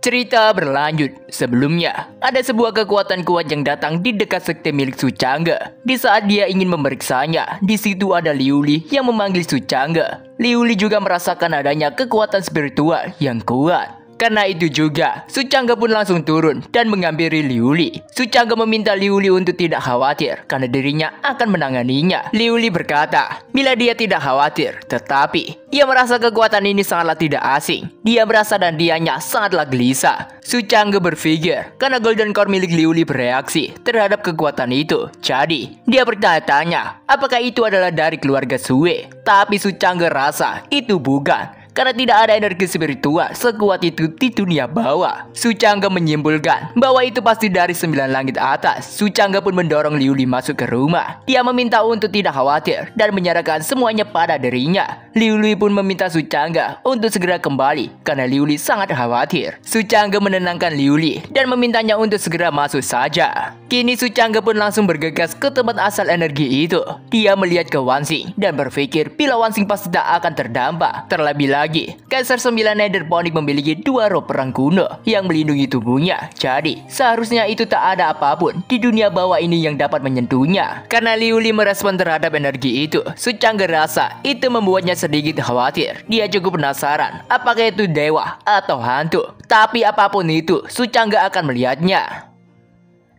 Cerita berlanjut. Sebelumnya, ada sebuah kekuatan kuat yang datang di dekat sekte milik Su Chang'e. Di saat dia ingin memeriksanya, di situ ada Liu Li yang memanggil Su Chang'e. Liu Li juga merasakan adanya kekuatan spiritual yang kuat. Karena itu juga, Su Chang'e pun langsung turun dan menghampiri Liu Li. Su Chang'e meminta Liu Li untuk tidak khawatir karena dirinya akan menanganinya. Liu Li berkata, bila dia tidak khawatir, tetapi ia merasa kekuatan ini sangatlah tidak asing. Dia merasa dan dianya sangatlah gelisah. Su Chang'e berpikir karena Golden Core milik Liu Li bereaksi terhadap kekuatan itu. Jadi, dia bertanya-tanya, apakah itu adalah dari keluarga Sue? Tapi Su Chang'e rasa itu bukan. Karena tidak ada energi spiritual sekuat itu di dunia bawah. Su Chang'e menyimpulkan bahwa itu pasti dari 9 langit atas. Su Chang'e pun mendorong Liu Li masuk ke rumah. Dia meminta untuk tidak khawatir dan menyerahkan semuanya pada dirinya. Liu Li pun meminta Su Chang'e untuk segera kembali karena Liu Li sangat khawatir. Su Chang'e menenangkan Liu Li dan memintanya untuk segera masuk saja. Kini Su Chang'e pun langsung bergegas ke tempat asal energi itu. Dia melihat ke Wan Xing dan berpikir bila Wan Xing pasti tak akan terdampak. Terlebih lagi, Kaisar 9 Nether Phoenix memiliki 2 roh perang kuno yang melindungi tubuhnya. Jadi, seharusnya itu tak ada apapun di dunia bawah ini yang dapat menyentuhnya. Karena Liu Li merespon terhadap energi itu, Su Chang'e rasa itu membuatnya sedikit khawatir. Dia cukup penasaran apakah itu dewa atau hantu. Tapi apapun itu, Su Chang'e akan melihatnya.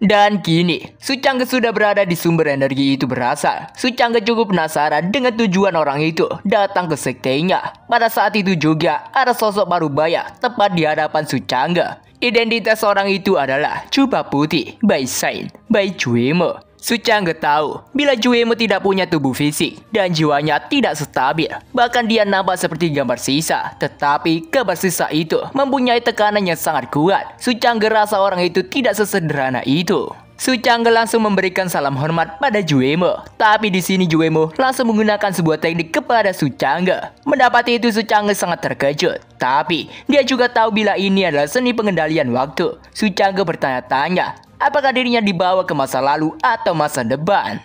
Dan kini, Su Chang'e sudah berada di sumber energi itu berasal. Su Chang'e cukup penasaran dengan tujuan orang itu datang ke sektenya. Pada saat itu juga, ada sosok parubaya tepat di hadapan Su Chang'e. Identitas orang itu adalah jubah putih, Bai Sain, Bai Juemo. Su Chang'e tahu bila Juemo tidak punya tubuh fisik dan jiwanya tidak stabil. Bahkan dia nampak seperti gambar sisa. Tetapi gambar sisa itu mempunyai tekanan yang sangat kuat. Su Chang'e rasa orang itu tidak sesederhana itu. Su Chang'e langsung memberikan salam hormat pada Juemo. Tapi di sini Juemo langsung menggunakan sebuah teknik kepada Su Chang'e. Mendapati itu Su Chang'e sangat terkejut. Tapi dia juga tahu bila ini adalah seni pengendalian waktu. Su Chang'e bertanya-tanya, apakah dirinya dibawa ke masa lalu atau masa depan?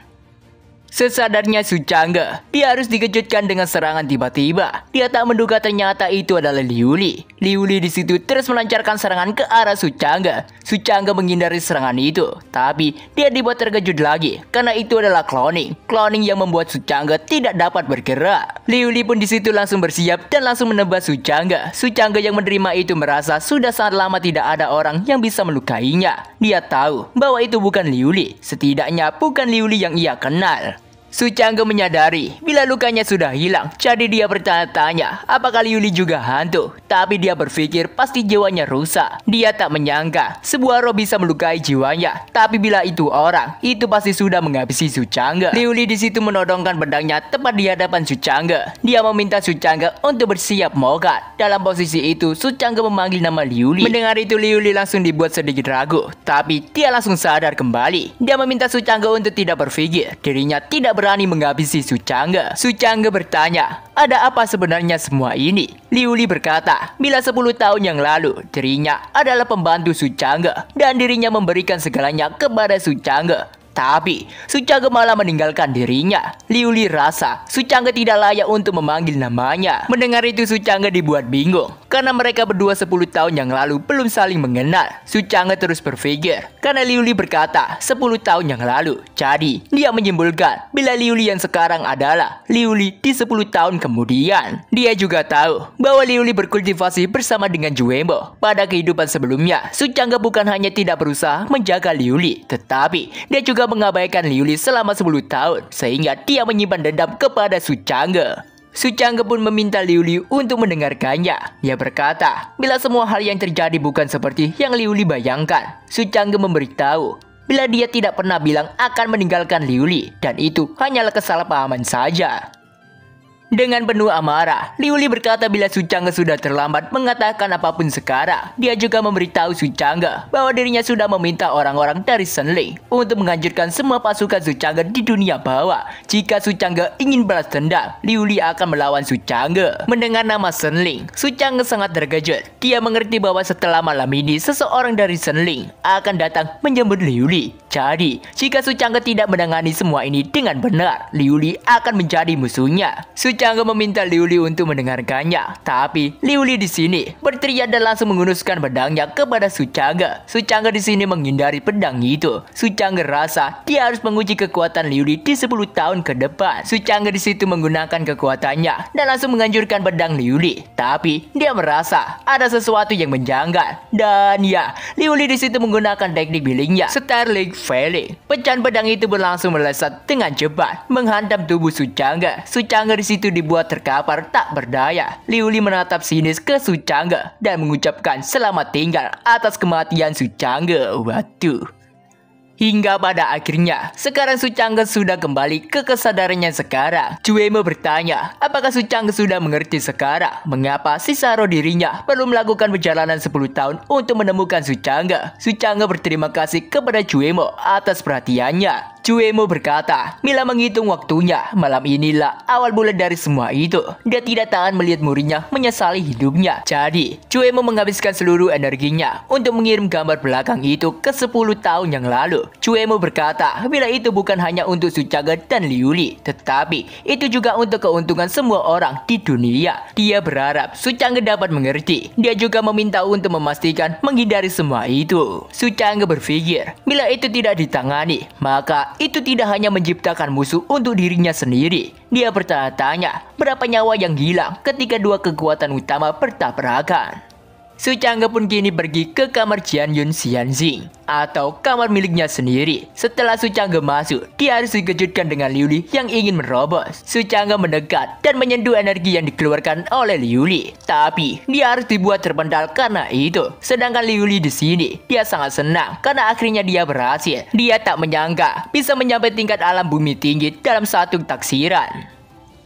Sesadarnya Su Chang'e, dia harus dikejutkan dengan serangan tiba-tiba. Dia tak menduga ternyata itu adalah Liu Li. Liu Li di situ terus melancarkan serangan ke arah Su Chang'e. Su Chang'e menghindari serangan itu, tapi dia dibuat terkejut lagi karena itu adalah cloning. Cloning yang membuat Su Chang'e tidak dapat bergerak. Liu Li pun di situ langsung bersiap dan langsung menebas Su Chang'e. Su Chang'e yang menerima itu merasa sudah sangat lama tidak ada orang yang bisa melukainya. Dia tahu bahwa itu bukan Liu Li, setidaknya bukan Liu Li yang ia kenal. Su Chang'e menyadari bila lukanya sudah hilang, jadi dia bertanya-tanya apakah Liu Li juga hantu. Tapi dia berpikir pasti jiwanya rusak. Dia tak menyangka sebuah roh bisa melukai jiwanya. Tapi bila itu orang, itu pasti sudah menghabisi Su Chang'e. Liu Li di situ menodongkan pedangnya tepat di hadapan Su Chang'e. Dia meminta Su Chang'e untuk bersiap mokat. Dalam posisi itu, Su Chang'e memanggil nama Liu Li. Mendengar itu Liu Li langsung dibuat sedikit ragu. Tapi dia langsung sadar kembali. Dia meminta Su Chang'e untuk tidak berpikir. Dirinya tidak berani menghabisi Su Chang'e. Su Chang'e bertanya, ada apa sebenarnya semua ini? Liu Li berkata, bila 10 tahun yang lalu, dirinya adalah pembantu Su Chang'e dan dirinya memberikan segalanya kepada Su Chang'e. Tapi, Su Chang'e malah meninggalkan dirinya. Liu Li rasa Su Chang'e tidak layak untuk memanggil namanya. Mendengar itu Su Chang'e dibuat bingung. Karena mereka berdua 10 tahun yang lalu belum saling mengenal. Su Chang'e terus berpikir. Karena Liu Li berkata 10 tahun yang lalu. Jadi, dia menyimpulkan bila Liu Li yang sekarang adalah Liu Li di 10 tahun kemudian. Dia juga tahu bahwa Liu Li berkultivasi bersama dengan Juemo. Pada kehidupan sebelumnya, Su Chang'e bukan hanya tidak berusaha menjaga Liu Li, tetapi dia juga mengabaikan Liu Li selama 10 tahun sehingga dia menyimpan dendam kepada Su Chang'e. Su Chang'e pun meminta Liu Li untuk mendengarkannya. Dia berkata, bila semua hal yang terjadi bukan seperti yang Liu Li bayangkan. Su Chang'e memberitahu bila dia tidak pernah bilang akan meninggalkan Liu Li dan itu hanyalah kesalahpahaman saja. Dengan penuh amarah, Liu Li berkata bila Su Chang'e sudah terlambat mengatakan apapun sekarang. Dia juga memberitahu Su Chang'e bahwa dirinya sudah meminta orang-orang dari Senling untuk menghancurkan semua pasukan Su Chang'e di dunia bawah. Jika Su Chang'e ingin balas dendam, Liu Li akan melawan Su Chang'e. Mendengar nama Senling, Su Chang'e sangat terkejut. Dia mengerti bahwa setelah malam ini seseorang dari Senling akan datang menjemput Liu Li. Jadi, jika Su Chang'e tidak menangani semua ini dengan benar, Liu Li akan menjadi musuhnya. Su Chang'e meminta Liu Li untuk mendengarkannya, tapi Liu Li di sini berteriak dan langsung menghunuskan pedangnya kepada Su Chang'e. Su Chang'e di sini menghindari pedang itu. Su Chang'e rasa dia harus menguji kekuatan Liu Li di 10 tahun ke depan. Su Chang'e di situ menggunakan kekuatannya dan langsung menghancurkan pedang Liu Li. Tapi dia merasa ada sesuatu yang menjanggal. Dan ya, Liu Li di situ menggunakan teknik bilingnya, Starling Feeling. Pecahan pedang itu berlangsung melesat dengan cepat, menghantam tubuh Su Chang'e. Su Chang'e di situ dibuat terkapar tak berdaya. Liu Li menatap sinis ke Su Chang'e dan mengucapkan selamat tinggal atas kematian Su Chang'e. Waduh. Hingga pada akhirnya, sekarang Su Chang'e sudah kembali ke kesadarannya sekarang. Cuemo bertanya, apakah Su Chang'e sudah mengerti sekarang mengapa sisa roh dirinya perlu melakukan perjalanan 10 tahun untuk menemukan Su Chang'e. Su Chang'e berterima kasih kepada Cuemo atas perhatiannya. Cuemo berkata, bila menghitung waktunya, malam inilah awal bulan dari semua itu. Dia tidak tahan melihat muridnya menyesali hidupnya. Jadi, Cuemo menghabiskan seluruh energinya untuk mengirim gambar belakang itu ke 10 tahun yang lalu. Cuemo berkata, bila itu bukan hanya untuk Su Chang'e dan Liu Li, tetapi itu juga untuk keuntungan semua orang di dunia. Dia berharap Su Chang'e dapat mengerti. Dia juga meminta untuk memastikan menghindari semua itu. Su Chang'e berpikir, bila itu tidak ditangani, maka itu tidak hanya menciptakan musuh untuk dirinya sendiri. Dia bertanya-tanya, berapa nyawa yang hilang ketika dua kekuatan utama bertabrakan. Su Chang'e pun kini pergi ke kamar Jianyun Xianxing atau kamar miliknya sendiri. Setelah Su Chang'e masuk, dia harus dikejutkan dengan Liu Li yang ingin menerobos. Su Chang'e mendekat dan menyentuh energi yang dikeluarkan oleh Liu Li. Tapi dia harus dibuat terpental karena itu. Sedangkan Liu Li di sini, dia sangat senang karena akhirnya dia berhasil. Dia tak menyangka bisa mencapai tingkat alam bumi tinggi dalam satu taksiran.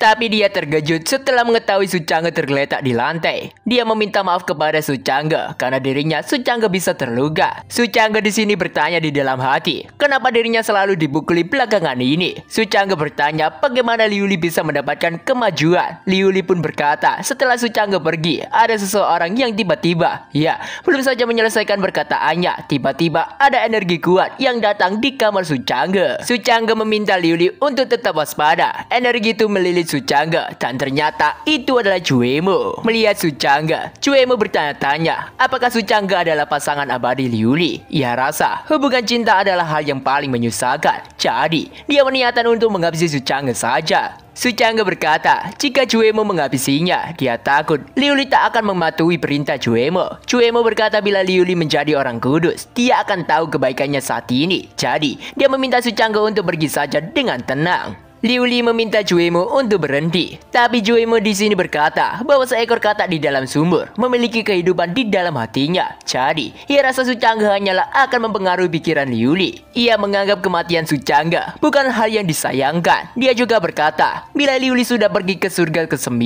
Tapi dia terkejut setelah mengetahui Su Chang'e tergeletak di lantai. Dia meminta maaf kepada Su Chang'e karena dirinya Su Chang'e bisa terluka. Su Chang'e di sini bertanya di dalam hati, kenapa dirinya selalu dipukuli belakangan ini. Su Chang'e bertanya bagaimana Liu Li bisa mendapatkan kemajuan. Liu Li pun berkata, setelah Su Chang'e pergi, ada seseorang yang tiba-tiba, ya, belum saja menyelesaikan perkataannya, tiba-tiba ada energi kuat yang datang di kamar Su Chang'e. Su Chang'e meminta Liu Li untuk tetap waspada. Energi itu melilit Su Chang'e dan ternyata itu adalah Cuemo. Melihat Su Chang'e, Cuemo bertanya-tanya, apakah Su Chang'e adalah pasangan abadi Liu Li? Ia rasa hubungan cinta adalah hal yang paling menyusahkan. Jadi, dia berniatan untuk menghabisi Su Chang'e saja. Su Chang'e berkata, jika Cuemo menghabisinya, dia takut Liu Li tak akan mematuhi perintah Cuemo. Cuemo berkata bila Liu Li menjadi orang kudus, dia akan tahu kebaikannya saat ini. Jadi, dia meminta Su Chang'e untuk pergi saja dengan tenang. Liu Li meminta Cuemo untuk berhenti, tapi Cuemo di sini berkata bahwa seekor katak di dalam sumur memiliki kehidupan di dalam hatinya. Jadi, ia rasa Su Chang'e hanyalah akan mempengaruhi pikiran Liu Li. Ia menganggap kematian Su Chang'e bukan hal yang disayangkan. Dia juga berkata, bila Liu Li sudah pergi ke surga ke-9,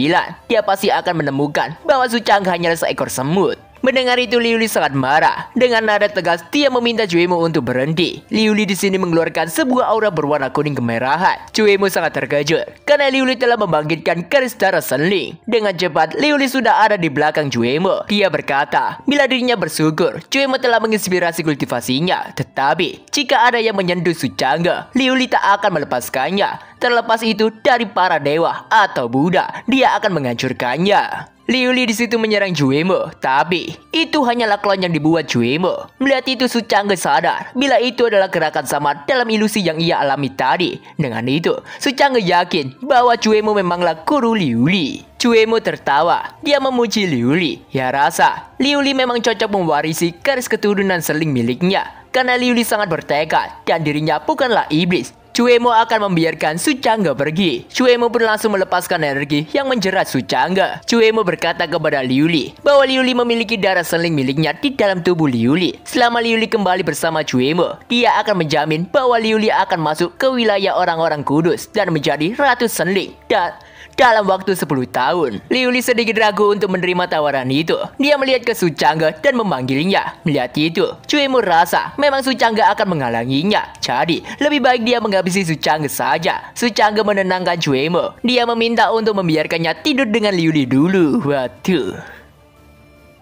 dia pasti akan menemukan bahwa Su Chang'e hanyalah seekor semut. Mendengar itu Liu Li sangat marah. Dengan nada tegas dia meminta Cuemo untuk berhenti. Liu Li di sini mengeluarkan sebuah aura berwarna kuning kemerahan. Cuemo sangat terkejut karena Liu Li telah membangkitkan garis darah Senling. Dengan cepat Liu Li sudah ada di belakang Cuemo. Dia berkata, bila dirinya bersyukur Cuemo telah menginspirasi kultivasinya. Tetapi jika ada yang menyentuh Su Chang'e, Liu Li tak akan melepaskannya. Terlepas itu dari para dewa atau Buddha, dia akan menghancurkannya. Liu Li di situ menyerang Cuemo, tapi itu hanyalah klon yang dibuat Cuemo. Melihat itu Su Chang'e sadar bila itu adalah gerakan samar dalam ilusi yang ia alami tadi. Dengan itu, Su Chang'e yakin bahwa Cuemo memanglah guru Liu Li. Cuemo tertawa, dia memuji Liu Li. Ia rasa Liu Li memang cocok mewarisi garis keturunan Senling miliknya, karena Liu Li sangat bertekad dan dirinya bukanlah iblis. Cuemo akan membiarkan Su Chang'e pergi. Cuemo pun langsung melepaskan energi yang menjerat Su Chang'e. Cuemo berkata kepada Liu Li bahwa Liu Li memiliki darah Senling miliknya di dalam tubuh Liu Li. Selama Liu Li kembali bersama Cuemo, dia akan menjamin bahwa Liu Li akan masuk ke wilayah orang-orang kudus dan menjadi ratu Senling. Dan dalam waktu 10 tahun, Liu Li sedikit ragu untuk menerima tawaran itu. Dia melihat ke Su Chang'e dan memanggilnya. Melihat itu, Cuemo rasa memang Su Chang'e akan menghalanginya. Jadi, lebih baik dia menghabisi Su Chang'e saja. Su Chang'e menenangkan Cuemo. Dia meminta untuk membiarkannya tidur dengan Liu Li dulu. Waduh.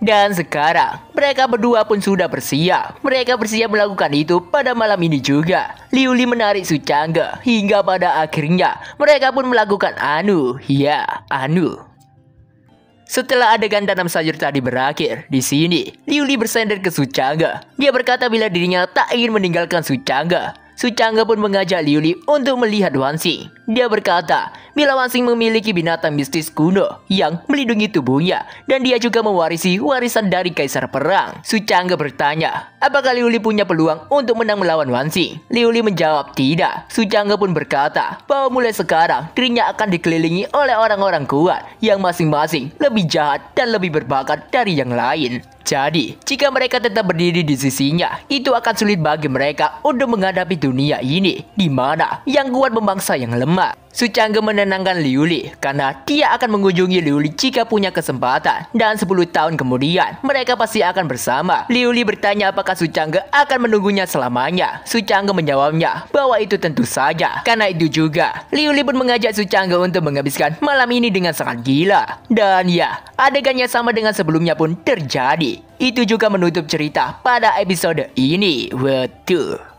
Dan sekarang, mereka berdua pun sudah bersiap. Mereka bersiap melakukan itu pada malam ini juga. Liu Li menarik Su Chang'e hingga pada akhirnya mereka pun melakukan anu. Setelah adegan tanam sayur tadi berakhir, di sini Liu Li bersender ke Su Chang'e. Dia berkata bila dirinya tak ingin meninggalkan Su Chang'e. Su Chang'e pun mengajak Liu Li untuk melihat Wan Xing. Dia berkata bila Wan Xing memiliki binatang mistis kuno yang melindungi tubuhnya dan dia juga mewarisi warisan dari kaisar perang. Su Chang'e bertanya, apakah Liu Li punya peluang untuk menang melawan Wan Xing? Liu Li menjawab tidak. Su Chang'e pun berkata bahwa mulai sekarang dirinya akan dikelilingi oleh orang-orang kuat yang masing-masing lebih jahat dan lebih berbakat dari yang lain. Jadi, jika mereka tetap berdiri di sisinya, itu akan sulit bagi mereka untuk menghadapi dunia ini, di mana yang kuat memangsa yang lemah. Su Chang'e menenangkan Liu Li karena dia akan mengunjungi Liu Li jika punya kesempatan. Dan 10 tahun kemudian, mereka pasti akan bersama. Liu Li bertanya apakah Su Chang'e akan menunggunya selamanya. Su Chang'e menjawabnya bahwa itu tentu saja. Karena itu juga, Liu Li pun mengajak Su Chang'e untuk menghabiskan malam ini dengan sangat gila. Dan ya, adegannya sama dengan sebelumnya pun terjadi. Itu juga menutup cerita pada episode ini. Waduh.